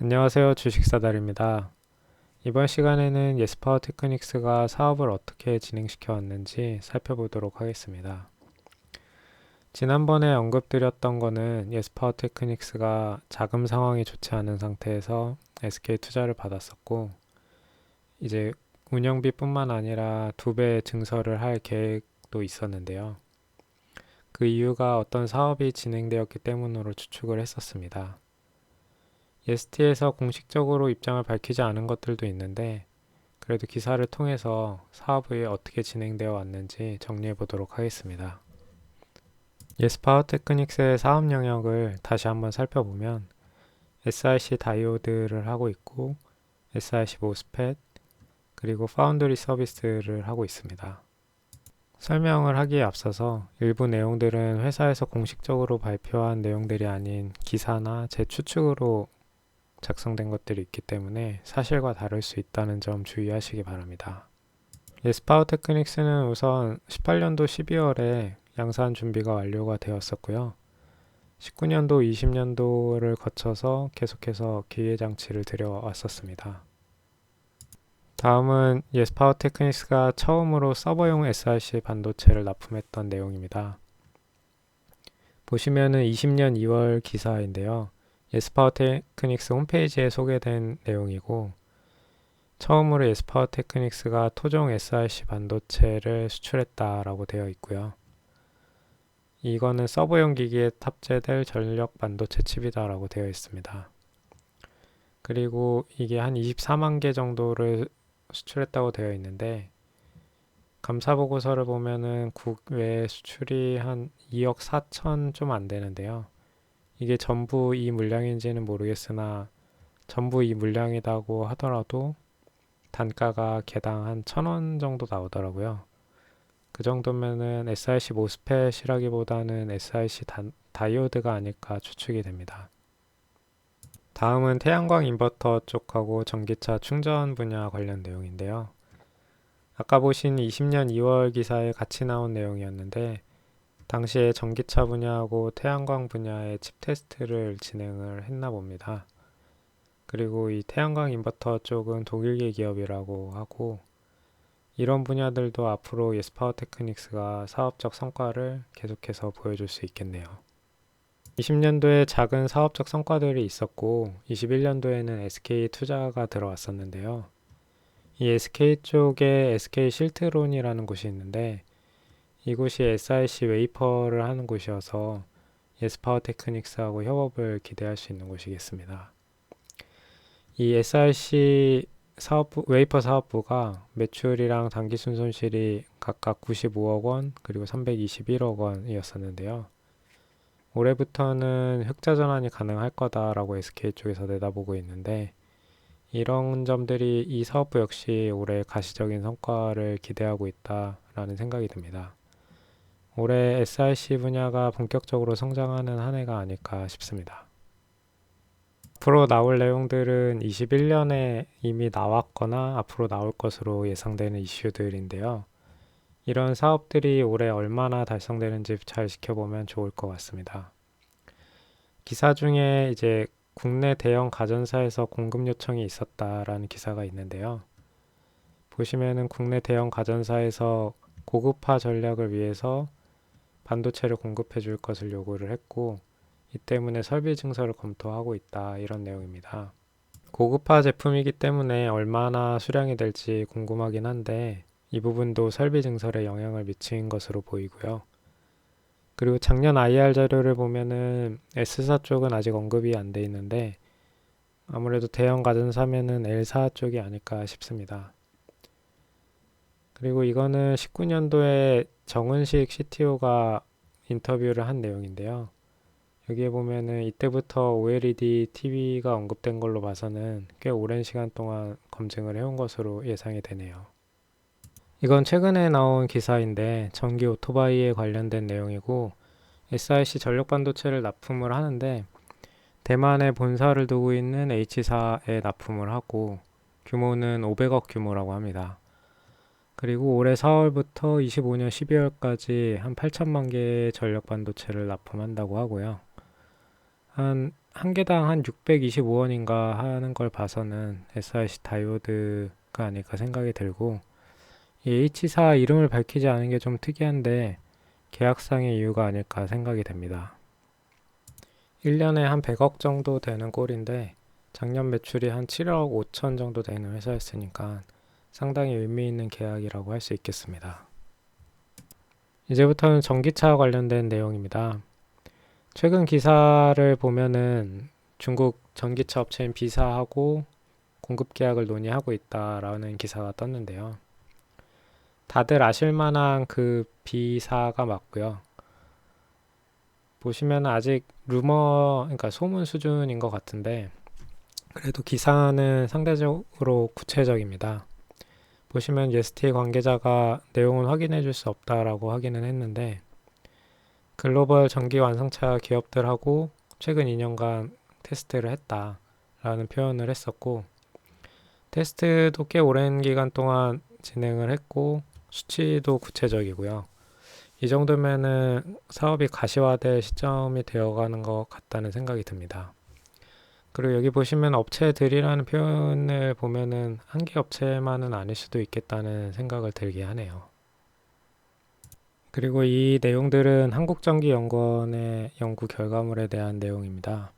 안녕하세요. 주식사달입니다. 이번 시간에는 예스파워테크닉스가 사업을 어떻게 진행시켜 왔는지 살펴보도록 하겠습니다. 지난번에 언급드렸던 거는 예스파워테크닉스가 자금 상황이 좋지 않은 상태에서 SK 투자를 받았었고, 이제 운영비뿐만 아니라 2배 증설을 할 계획도 있었는데요. 그 이유가 어떤 사업이 진행되었기 때문으로 추측을 했었습니다. 예스티에서 공식적으로 입장을 밝히지 않은 것들도 있는데, 그래도 기사를 통해서 사업이 어떻게 진행되어 왔는지 정리해 보도록 하겠습니다. 예스파워테크닉스의 사업 영역을 다시 한번 살펴보면 SiC 다이오드를 하고 있고, SiC 모스펫, 그리고 파운드리 서비스를 하고 있습니다. 설명을 하기에 앞서서 일부 내용들은 회사에서 공식적으로 발표한 내용들이 아닌 기사나 제 추측으로 작성된 것들이 있기 때문에 사실과 다를 수 있다는 점 주의하시기 바랍니다. 예스파워테크닉스는 우선 18년도 12월에 양산 준비가 완료가 되었었고요. 19년도, 20년도를 거쳐서 계속해서 기계장치를 들여왔었습니다. 다음은 예스파워테크닉스가 처음으로 서버용 SiC 반도체를 납품했던 내용입니다. 보시면은 20년 2월 기사인데요. 예스파워테크닉스 홈페이지에 소개된 내용이고, 처음으로 예스파워테크닉스가 토종 SiC 반도체를 수출했다라고 되어 있고요. 이거는 서버용 기기에 탑재될 전력 반도체 칩이다라고 되어 있습니다. 그리고 이게 한 24만 개 정도를 수출했다고 되어 있는데, 감사 보고서를 보면은 국외 수출이 한 2억 4천 좀 안 되는데요. 이게 전부 이 물량인지는 모르겠으나 전부 이 물량이라고 하더라도 단가가 개당 한 1,000원 정도 나오더라고요. 그 정도면은 SiC 모스펫이라기보다는 SiC 다이오드가 아닐까 추측이 됩니다. 다음은 태양광 인버터 쪽하고 전기차 충전 분야 관련 내용인데요. 아까 보신 20년 2월 기사에 같이 나온 내용이었는데, 당시에 전기차 분야하고 태양광 분야의 칩 테스트를 진행을 했나 봅니다. 그리고 이 태양광 인버터 쪽은 독일계 기업이라고 하고, 이런 분야들도 앞으로 예스파워테크닉스가 사업적 성과를 계속해서 보여줄 수 있겠네요. 20년도에 작은 사업적 성과들이 있었고, 21년도에는 SK 투자가 들어왔었는데요. 이 SK 쪽에 SK 실트론이라는 곳이 있는데, 이곳이 SiC 웨이퍼를 하는 곳이어서 예스파워테크닉스하고 협업을 기대할 수 있는 곳이겠습니다. 이 SiC 웨이퍼 사업부가 매출이랑 당기순 손실이 각각 95억 원 그리고 321억 원이었었는데요. 올해부터는 흑자 전환이 가능할 거다라고 SK 쪽에서 내다보고 있는데, 이런 점들이 이 사업부 역시 올해 가시적인 성과를 기대하고 있다라는 생각이 듭니다. 올해 SiC 분야가 본격적으로 성장하는 한 해가 아닐까 싶습니다. 앞으로 나올 내용들은 21년에 이미 나왔거나 앞으로 나올 것으로 예상되는 이슈들인데요. 이런 사업들이 올해 얼마나 달성되는지 잘 지켜보면 좋을 것 같습니다. 기사 중에 이제 국내 대형 가전사에서 공급 요청이 있었다라는 기사가 있는데요. 보시면은 국내 대형 가전사에서 고급화 전략을 위해서 반도체를 공급해 줄 것을 요구를 했고, 이 때문에 설비 증설을 검토하고 있다, 이런 내용입니다. 고급화 제품이기 때문에 얼마나 수량이 될지 궁금하긴 한데, 이 부분도 설비 증설에 영향을 미친 것으로 보이고요. 그리고 작년 IR 자료를 보면은 S사 쪽은 아직 언급이 안 돼 있는데, 아무래도 대형 가전사면은 L사 쪽이 아닐까 싶습니다. 그리고 이거는 19년도에 정은식 CTO가 인터뷰를 한 내용인데요. 여기에 보면은 이때부터 OLED TV가 언급된 걸로 봐서는 꽤 오랜 시간 동안 검증을 해온 것으로 예상이 되네요. 이건 최근에 나온 기사인데 전기 오토바이에 관련된 내용이고, SiC 전력 반도체를 납품을 하는데 대만에 본사를 두고 있는 H사에 납품을 하고, 규모는 500억 규모라고 합니다. 그리고 올해 4월부터 25년 12월까지 한 8천만 개의 전력 반도체를 납품한다고 하고요. 한 개당 한 625원인가 하는 걸 봐서는 SiC 다이오드가 아닐까 생각이 들고, 이 H사 이름을 밝히지 않은 게 좀 특이한데 계약상의 이유가 아닐까 생각이 됩니다. 1년에 한 100억 정도 되는 꼴인데 작년 매출이 한 7억 5천 정도 되는 회사였으니까 상당히 의미 있는 계약이라고 할 수 있겠습니다. 이제부터는 전기차 관련된 내용입니다. 최근 기사를 보면은 중국 전기차 업체인 B사하고 공급 계약을 논의하고 있다라는 기사가 떴는데요. 다들 아실 만한 그 B사가 맞고요. 보시면 아직 그러니까 소문 수준인 것 같은데 그래도 기사는 상대적으로 구체적입니다. 보시면 ST 관계자가 내용은 확인해 줄 수 없다라고 하기는 했는데 글로벌 전기 완성차 기업들하고 최근 2년간 테스트를 했다라는 표현을 했었고 테스트도 꽤 오랜 기간 동안 진행을 했고 수치도 구체적이고요. 이 정도면은 사업이 가시화될 시점이 되어가는 것 같다는 생각이 듭니다. 그리고 여기 보시면 업체들이라는 표현을 보면은 한 개 업체만은 아닐 수도 있겠다는 생각을 들게 하네요. 그리고 이 내용들은 한국전기연구원의 연구 결과물에 대한 내용입니다.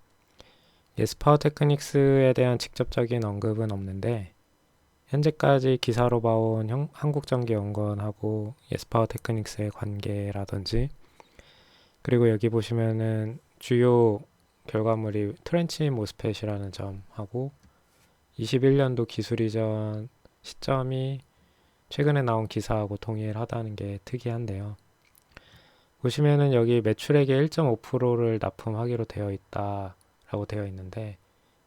예스파워 테크닉스에 대한 직접적인 언급은 없는데 현재까지 기사로 봐온 한국전기연구원하고 예스파워 테크닉스의 관계라든지 그리고 여기 보시면은 주요 결과물이 트렌치 모스펫이라는 점하고 21년도 기술 이전 시점이 최근에 나온 기사하고 동일하다는 게 특이한데요. 보시면은 여기 매출액의 1.5%를 납품하기로 되어 있다라고 되어 있는데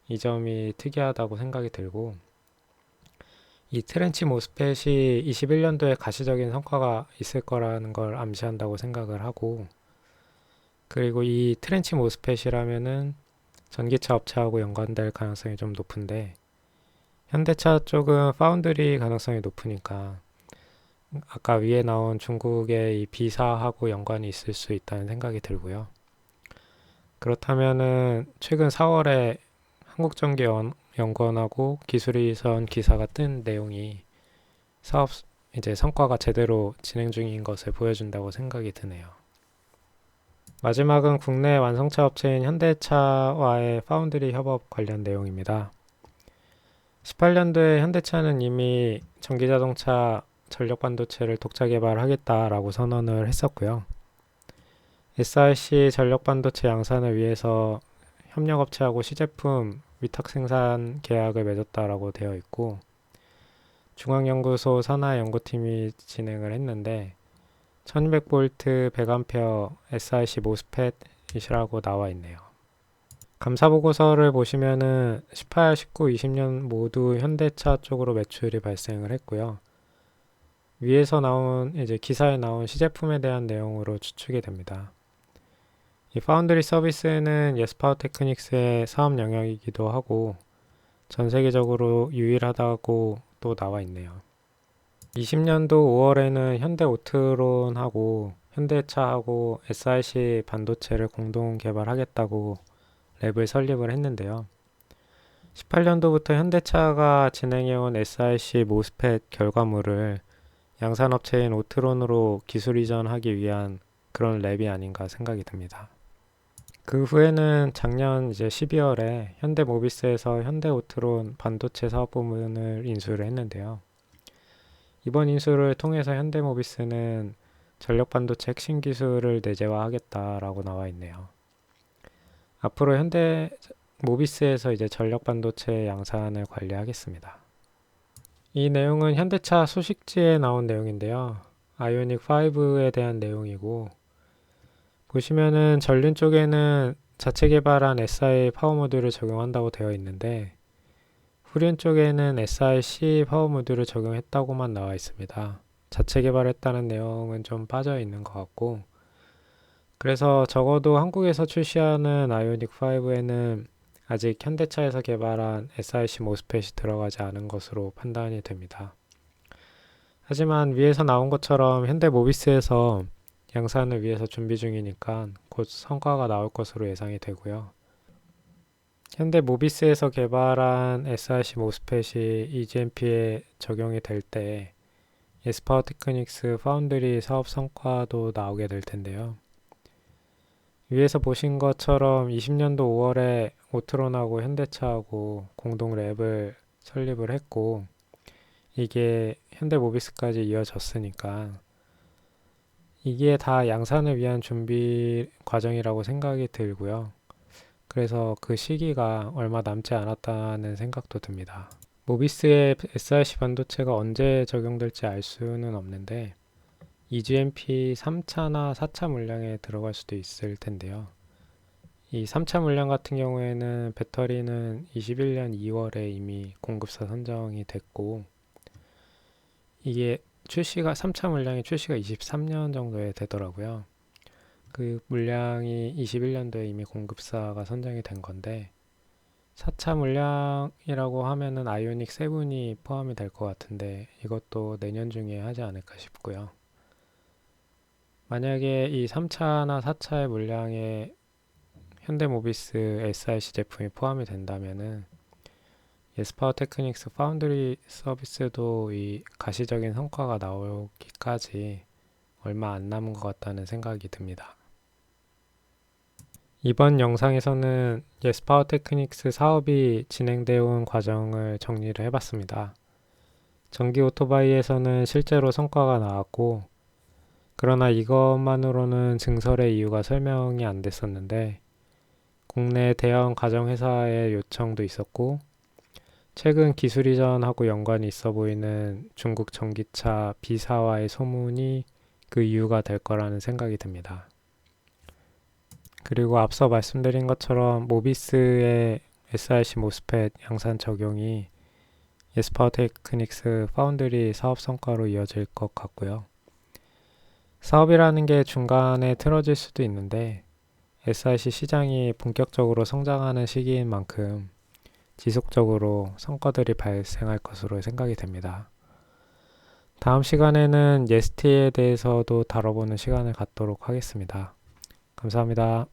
이 점이 특이하다고 생각이 들고 이 트렌치 모스펫이 21년도에 가시적인 성과가 있을 거라는 걸 암시한다고 생각을 하고 그리고 이 트렌치 모스펫이라면은 전기차 업체하고 연관될 가능성이 좀 높은데 현대차 쪽은 파운드리 가능성이 높으니까 아까 위에 나온 중국의 이 B사하고 연관이 있을 수 있다는 생각이 들고요. 그렇다면은 최근 4월에 한국전기연구원하고 기술이선 기사가 뜬 내용이 사업 이제 성과가 제대로 진행 중인 것을 보여준다고 생각이 드네요. 마지막은 국내 완성차 업체인 현대차와의 파운드리 협업 관련 내용입니다. 18년도에 현대차는 이미 전기자동차 전력 반도체를 독자 개발하겠다라고 선언을 했었고요. SiC 전력 반도체 양산을 위해서 협력업체하고 시제품 위탁 생산 계약을 맺었다라고 되어 있고 중앙연구소 산하연구팀이 진행을 했는데 1200V 100A SiC 모스펫이라고 나와 있네요. 감사 보고서를 보시면은 18, 19, 20년 모두 현대차 쪽으로 매출이 발생을 했고요. 위에서 나온 이제 기사에 나온 시제품에 대한 내용으로 추측이 됩니다. 이 파운드리 서비스는 예스파워 테크닉스의 사업 영역이기도 하고 전 세계적으로 유일하다고 또 나와 있네요. 20년도 5월에는 현대 오트론하고 현대차하고 SiC 반도체를 공동 개발하겠다고 랩을 설립을 했는데요. 18년도부터 현대차가 진행해온 SiC 모스펫 결과물을 양산업체인 오트론으로 기술 이전하기 위한 그런 랩이 아닌가 생각이 듭니다. 그 후에는 작년 이제 12월에 현대모비스에서 현대오트론 반도체 사업부문을 인수를 했는데요. 이번 인수를 통해서 현대모비스는 전력 반도체 핵심 기술을 내재화하겠다라고 나와 있네요. 앞으로 현대모비스에서 이제 전력 반도체 양산을 관리하겠습니다. 이 내용은 현대차 소식지에 나온 내용인데요. 아이오닉 5에 대한 내용이고 보시면은 전륜 쪽에는 자체 개발한 SI 파워 모듈을 적용한다고 되어 있는데 후륜 쪽에는 SiC 파워 모듈을 적용했다고만 나와 있습니다. 자체 개발했다는 내용은 좀 빠져 있는 것 같고 그래서 적어도 한국에서 출시하는 아이오닉 5에는 아직 현대차에서 개발한 SiC 모스펫이 들어가지 않은 것으로 판단이 됩니다. 하지만 위에서 나온 것처럼 현대모비스에서 양산을 위해서 준비 중이니까 곧 성과가 나올 것으로 예상이 되고요. 현대 모비스에서 개발한 SRC 모스펫이 EGMP에 적용이 될 때 예스파워 테크닉스 파운드리 사업 성과도 나오게 될 텐데요. 위에서 보신 것처럼 20년도 5월에 오트론하고 현대차하고 공동 랩을 설립을 했고 이게 현대모비스까지 이어졌으니까 이게 다 양산을 위한 준비 과정이라고 생각이 들고요. 그래서 그 시기가 얼마 남지 않았다는 생각도 듭니다. 모비스의 SRC 반도체가 언제 적용될지 알 수는 없는데 eGMP 3차나 4차 물량에 들어갈 수도 있을 텐데요. 이 3차 물량 같은 경우에는 배터리는 21년 2월에 이미 공급사 선정이 됐고 이게 3차 물량의 출시가 23년 정도에 되더라고요. 그 물량이 21년도에 이미 공급사가 선정이 된 건데 4차 물량이라고 하면은 아이오닉 7이 포함이 될 것 같은데 이것도 내년 중에 하지 않을까 싶고요. 만약에 이 3차나 4차의 물량에 현대모비스 SRC 제품이 포함이 된다면은 예스파워 테크닉스 파운드리 서비스도 이 가시적인 성과가 나오기까지 얼마 안 남은 것 같다는 생각이 듭니다. 이번 영상에서는 예스파워 테크닉스 사업이 진행되어 온 과정을 정리를 해봤습니다. 전기 오토바이에서는 실제로 성과가 나왔고 그러나 이것만으로는 증설의 이유가 설명이 안 됐었는데 국내 대형 가정회사의 요청도 있었고 최근 기술 이전하고 연관이 있어 보이는 중국 전기차 B사와의 소문이 그 이유가 될 거라는 생각이 듭니다. 그리고 앞서 말씀드린 것처럼 모비스의 SRC 모스펫 양산 적용이 예스파워 테크닉스 파운드리 사업 성과로 이어질 것 같고요. 사업이라는 게 중간에 틀어질 수도 있는데 SRC 시장이 본격적으로 성장하는 시기인 만큼 지속적으로 성과들이 발생할 것으로 생각이 됩니다. 다음 시간에는 예스티에 대해서도 다뤄보는 시간을 갖도록 하겠습니다. 감사합니다.